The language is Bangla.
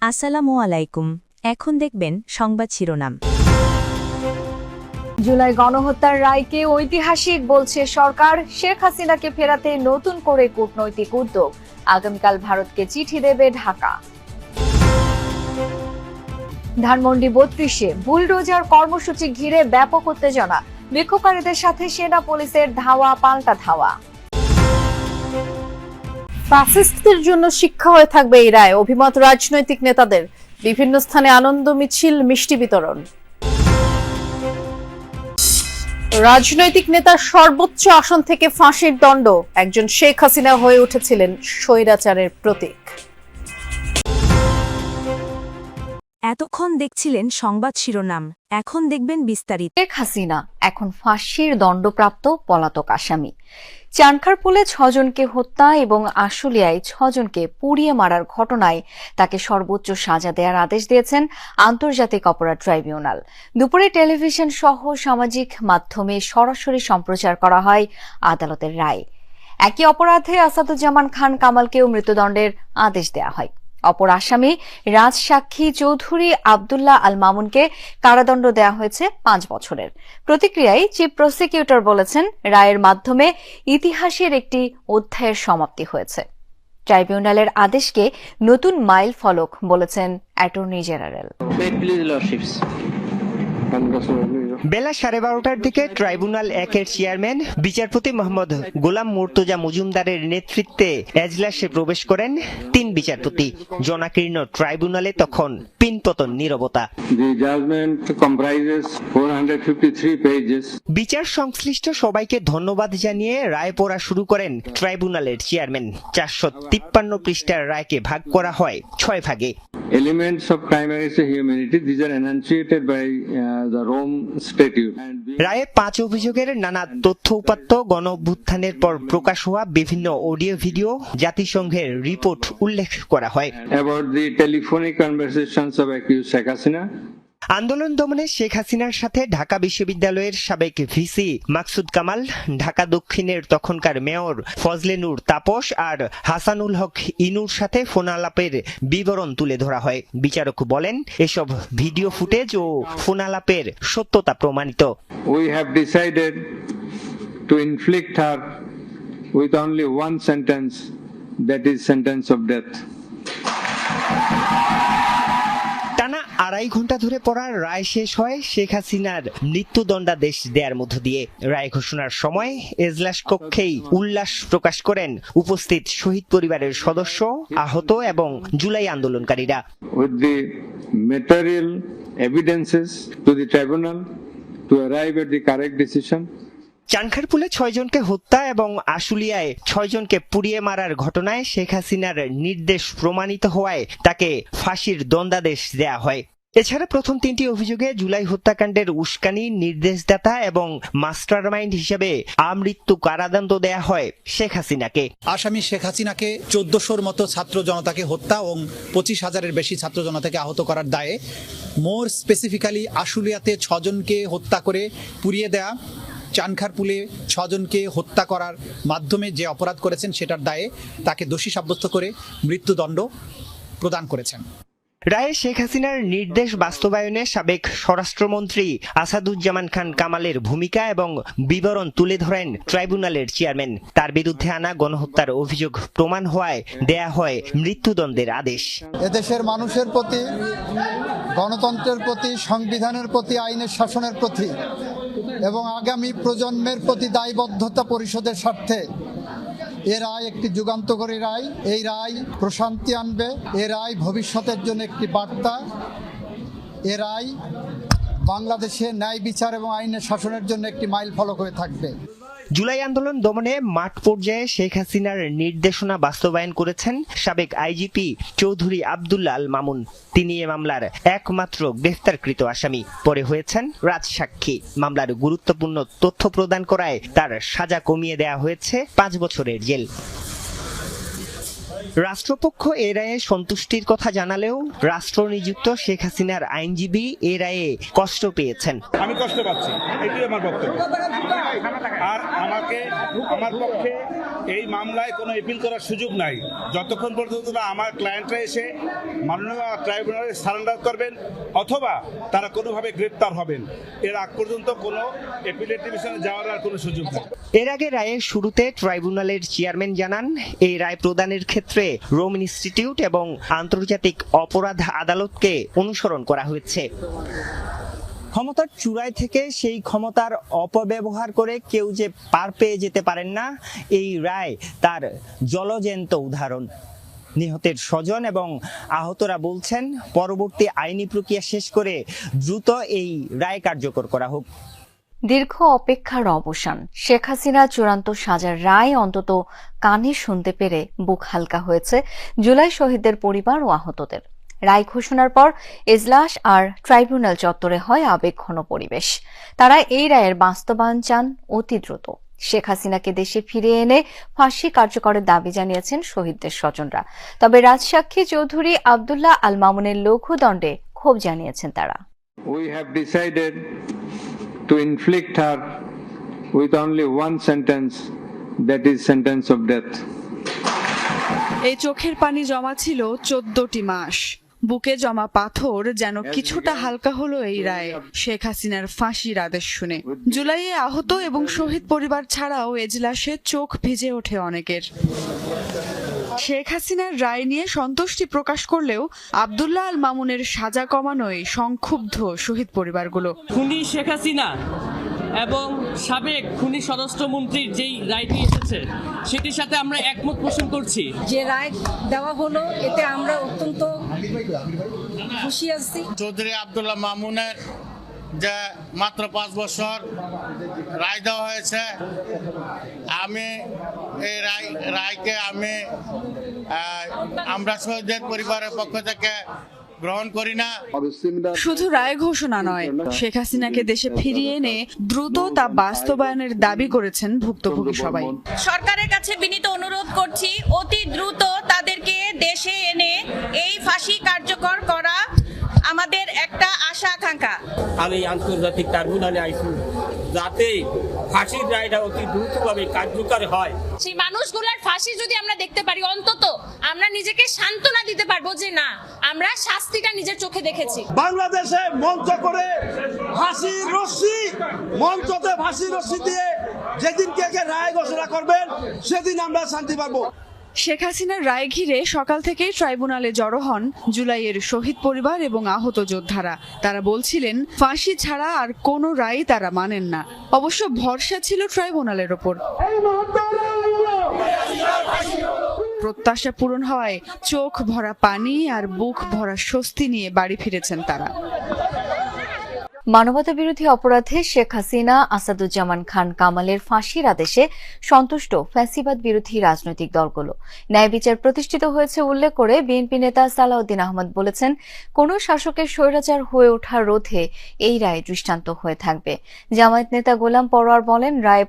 আসসালামু আলাইকুম। এখন দেখবেন সংবাদ শিরোনাম। জুলাই গণহত্যার রায়কে ঐতিহাসিক বলছে সরকার। শেখ হাসিনাকে ফেরাতে নতুন করে কূটনৈতিক উদ্যোগ। আগামীকাল ভারতকে চিঠি দেবে ঢাকা। ধানমন্ডি ৩২-এ বুলডোজার কর্মসূচি ঘিরে ব্যাপক উত্তেজনা। বিক্ষোভকারীদের সাথে সেনা পুলিশের ধাওয়া পাল্টা ধাওয়া। ফ্যাসিস্টদের জন্য শিক্ষা হয়ে থাকবে এই রায়, অভিমত রাজনৈতিক নেতাদের। বিভিন্ন স্থানে আনন্দ মিছিল, মিষ্টি বিতরণ। রাজনৈতিক নেতার সর্বোচ্চ আসন থেকে ফাঁসির দণ্ড। একজন শেখ হাসিনা হয়ে উঠেছিলেন স্বৈরাচারের প্রতীক। এতক্ষণ দেখছিলেন সংবাদ শিরোনাম, এখন দেখবেন বিস্তারিত। শেখ হাসিনা এখন ফাঁসির দণ্ডপ্রাপ্ত পলাতক আসামি। চানখারপুলে 6 জনকে হত্যা এবং আশুলিয়ায় 6 জনকে পুড়িয়ে মারার ঘটনায় তাকে সর্বোচ্চ সাজা দেওয়ার আদেশ দিয়েছেন আন্তর্জাতিক অপরাধ ট্রাইব্যুনাল। দুপুরে টেলিভিশন সহ সামাজিক মাধ্যমে সরাসরি সম্প্রচার করা হয় আদালতের রায়। একই অপরাধে আসাদুজ্জামান খান কামালকেও মৃত্যুদণ্ডের আদেশ দেওয়া হয়। অপর আসামি রাজসাক্ষী চৌধুরী আব্দুল্লাহ আল মামুনকে কারাদণ্ড দেওয়া হয়েছে 5 বছরের। প্রতিক্রিয়ায় চিফ প্রসিকিউটর বলেছেন, রায়ের মাধ্যমে ইতিহাসের একটি অধ্যায়ের সমাপ্তি হয়েছে। ট্রাইব্যুনালের আদেশকে নতুন মাইল ফলক বলেছেন অ্যাটর্নি জেনারেল। বেলা 12:30টার দিকে ট্রাইব্যুনাল 1-এর চেয়ারম্যান বিচারপতি মোহাম্মদ গোলাম মুর্তজা মজুমদারের নেতৃত্বে এজলাসে প্রবেশ করেন 3 বিচারপতি। জনাকীর্ণ ট্রাইব্যুনালে তখন পিনপতন নীরবতা। বিচার সংশ্লিষ্ট সবাইকে ধন্যবাদ জানিয়ে রায় পড়া শুরু করেন ট্রাইব্যুনালের চেয়ারম্যান। 453 পৃষ্ঠার রায়কে ভাগ করা হয় 6 ভাগে। Elements of crime against humanity, these are enunciated by the Rome Statute. রায়ে 5 অভিযোগের নানা তথ্য উপাত্ত, গণ অভ্যুত্থানের পর প্রকাশ হওয়া বিভিন্ন অডিও ভিডিও, জাতিসংঘের রিপোর্ট উল্লেখ করা হয়। About the telephonic conversations of accused Sheikh Hasina. আন্দোলন দমনে শেখ হাসিনার সাথে ঢাকা বিশ্ববিদ্যালয়ের সাবেক ভিসি মাকসুদ কামাল, ঢাকা দক্ষিণের তখনকার মেয়র ফজলে নূর তাপস আর হাসানুল হক ইনুর সাথে ফোনালাপের বিবরণ তুলে ধরা হয়। বিচারক বলেন, এসব ভিডিও ফুটেজ ও ফোনালাপের সত্যতা প্রমাণিত। We have decided to inflict her with only one sentence, that is sentence of death. টানা 2.5 ঘন্টা ধরে পড়ার রায় শেষ হয় শেখ হাসিনার মৃত্যুদণ্ডাদেশ দেওয়ার মধ্য দিয়ে। রায় ঘোষণার সময় এজলাস কক্ষেই উল্লাস প্রকাশ করেন উপস্থিত শহীদ পরিবারের সদস্য, আহত এবং জুলাই আন্দোলনকারীরা। With the material evidences to the tribunal to arrive at the correct decision. চানখারপুলে 6 জনকে হত্যা এবং আশুলিয়ায় 6 জনকে পুড়িয়ে মারার ঘটনায় শেখ হাসিনার নির্দেশ প্রমাণিত হওয়ায় তাকে ফাঁসির দণ্ডাদেশ দেয়া হয়। এছাড়া প্রথম 3টি অভিযোগে জুলাই হত্যাকাণ্ডের উস্কানি, নির্দেশদাতা এবং মাস্টারমাইন্ড হিসেবে আমৃত্যু কারাদণ্ড দেয়া হয় শেখ হাসিনাকে। আসামি শেখ হাসিনাকে 1400-র মতো ছাত্র জনতাকে হত্যা এবং 25,000-এর বেশি ছাত্র জনতাকে আহত করার দায়ে, মোর স্পেসিফিক্যালি আশুলিয়াতে 6 জনকে হত্যা করে পুড়িয়ে দেয়া, চানখারপুলে 6 জনকে হত্যা করার মাধ্যমে যে অপরাধ করেছেন সেটার দায়ে তাকে দোষী সাব্যস্ত করে মৃত্যুদণ্ড প্রদান করেছেন। রায়ে শেখ হাসিনার নির্দেশ বাস্তবায়নে সাবেক স্বরাষ্ট্রমন্ত্রী আসাদুজ্জামান খান কামালের ভূমিকা এবং বিবরণ তুলে ধরেন ট্রাইব্যুনালের চেয়ারম্যান। তার বিরুদ্ধে আনা গণহত্যার অভিযোগ প্রমাণ হওয়ায় দেয়া হয় মৃত্যুদণ্ডের আদেশ। এদেশের মানুষের প্রতি, গণতন্ত্রের প্রতি, সংবিধানের প্রতি, আইনের শাসনের প্রতি এবং আগামী প্রজন্মের প্রতি দায়বদ্ধতা পরিশোধের স্বার্থে এ রায় একটি যুগান্তকারী রায়। এই রায় প্রশান্তি আনবে। এ রায় ভবিষ্যতের জন্য একটি বার্তা। এ রায় বাংলাদেশে ন্যায় বিচার এবং আইনের শাসনের জন্য একটি মাইল ফলক হয়ে থাকবে। জুলাই আন্দোলন দমনে মাঠ পর্যায়ে শেখ হাসিনার নির্দেশনা বাস্তবায়ন করেছেন সাবেক আইজিপি চৌধুরী আব্দুল্লাহ আল মামুন। তিনি এ মামলার একমাত্র গ্রেফতারকৃত আসামি, পরে হয়েছেন রাজসাক্ষী। মামলার গুরুত্বপূর্ণ তথ্য প্রদান করায় তার সাজা কমিয়ে দেওয়া হয়েছে 5 বছরের জেল। রাষ্ট্রপক্ষ এ রায়ে সন্তুষ্টির কথা জানালেও রাষ্ট্রনিযুক্ত শেখ হাসিনার আইনজীবী এ রায়ে কষ্ট পেয়েছেন। আমি কষ্ট পাচ্ছি, এটাই আমার বক্তব্য। আর আমার পক্ষে এই মামলায় কোনো এপিল করার সুযোগ নাই যতক্ষণ পর্যন্ত না আমার ক্লায়েন্টরা এসে মাননীয় ট্রাইব্যুনালে সারেন্ডার করবেন অথবা তারা কোনোভাবে গ্রেপ্তার হবেন, এর আগ পর্যন্ত কোনো এপিলের ডিভিশনে যাওয়ার আর কোনো সুযোগ নেই। এর আগে রায়ের শুরুতে ট্রাইব্যুনালের চেয়ারম্যান জানান, এই রায় প্রদানের ক্ষেত্রে রোম ইনস্টিটিউট এবং আন্তর্জাতিক অপরাধ আদালতকে অনুসরণ করা হয়েছে। ক্ষমতার চূড়ায় থেকে সেই ক্ষমতার অপব্যবহার করে কেউ যে পার পেয়ে যেতে পারেন না, এই রায় তার জলজ্যান্ত উদাহরণ। নিহতের স্বজন এবং আহতরা বলছেন, পরবর্তী আইনি প্রক্রিয়া শেষ করে দ্রুত এই রায় কার্যকর করা হোক। দীর্ঘ অপেক্ষার অবসান। শেখ হাসিনা চূড়ান্ত সাজার রায় অন্তত কানে শুনতে পেরে বুক হালকা হয়েছে জুলাই শহীদদের পরিবার ও আহতদের। রায় ঘোষণার পর এজলাস আর ট্রাইব্যুনাল চত্বরে হয় আবেগঘন পরিবেশ। তারা এই রায়ের বাস্তবায়ন চান অতি দ্রুত। শেখ হাসিনাকে দেশে ফিরিয়ে এনে ফাঁসি কার্যকরের দাবি জানিয়েছেন শহীদদের স্বজনরা। তবে রাজসাক্ষী চৌধুরী আব্দুল্লাহ আল মামুনের লঘু দণ্ডে ক্ষোভ জানিয়েছেন তারা। We have decided to inflict her with only one sentence, that is sentence of death. এই চোখের পানি জমা ছিল 14টি মাস। বুকে জমা পাথর যেন কিছুটা হালকা হলো এই রায়ে শেখ হাসিনার ফাঁসির আদেশ শুনে। জুলাইয়ে আহত এবং শহীদ পরিবার ছাড়াও এজলাসে চোখ ভিজে ওঠে অনেকের। শেখ হাসিনার রায় নিয়ে সন্তুষ্টি প্রকাশ করলেও আব্দুল্লাহ আল মামুনের সাজা কমানোয় সংক্ষুব্ধ শহীদ পরিবারগুলো। খুনি শেখ হাসিনা এবং সাবেক খুনি স্বরাষ্ট্রমন্ত্রীর যেই রায়টি এসেছে সেটির সাথে আমরা একমত পোষণ করছি। যে রায় দেওয়া হলো এতে আমরা অত্যন্ত খুশি আছি। চৌধুরী আব্দুল্লাহ মামুনের যে মাত্র 5 বছর রায় দেওয়া হয়েছে, আমি এই রায়কে আমরা শহীদদের পরিবারের পক্ষ থেকে গ্রহণ করি না। শুধু রায় ঘোষণা নয়, শেখ হাসিনাকে দেশে ফিরিয়ে এনে দ্রুত তা বাস্তবায়নের দাবি করেছেন ভুক্তভোগী সবাই। সরকারের কাছে বিনীত অনুরোধ করছি, অতি দ্রুত তাদেরকে দেশে এনে এই ফাঁসি কার্যকর করা আমাদের একটা আশা আকাঙ্ক্ষা। আমি আন্তর্জাতিক ট্রাইব্যুনালে আইছি যাতে ফাঁসির রায়টা অতি দ্রুতভাবে কার্যকর হয়। সেই মানুষগুলোর ফাঁসি যদি আমরা দেখতে পারি, অন্তত আমরা নিজেকে সান্ত্বনা দিতে পারবো যে না, আমরা শাস্তিটা নিজের চোখে দেখেছি। বাংলাদেশে মঞ্চ করে ফাঁসির রশ্মি, মঞ্চতে ফাঁসির রশ্মি দিয়ে যেদিন কে রায় ঘোষণা করবেন সেদিন আমরা শান্তি পাবো। শেখ হাসিনার রায় ঘিরে সকাল থেকেই ট্রাইব্যুনালে জড়ো হন জুলাইয়ের শহীদ পরিবার এবং আহত যোদ্ধারা। তারা বলছিলেন ফাঁসি ছাড়া আর কোনো রায় তারা মানেন না। অবশ্য ভরসা ছিল ট্রাইব্যুনালের ওপর। প্রত্যাশা পূরণ হওয়ায় চোখ ভরা পানি আর বুক ভরা স্বস্তি নিয়ে বাড়ি ফিরেছেন তারা। মানবতা বিরোধী অপরাধে শেখ হাসিনা, আসাদুজ্জামান খান কামালের ফাঁসির আদেশে সন্তুষ্ট ফ্যাসিবাদ বিরোধী রাজনৈতিক দলগুলো। ন্যায় বিচার প্রতিষ্ঠিত হয়েছে উল্লেখ করে বিএনপি নেতা সালাউদ্দিন আহমদ বলেছেন, কোন শাসকের স্বৈরাচার হয়ে ওঠা রোধে এই রায় দৃষ্টান্ত হয়ে থাকবে। জামায়াত নেতা গোলাম পরোয়ার বলেন, রায়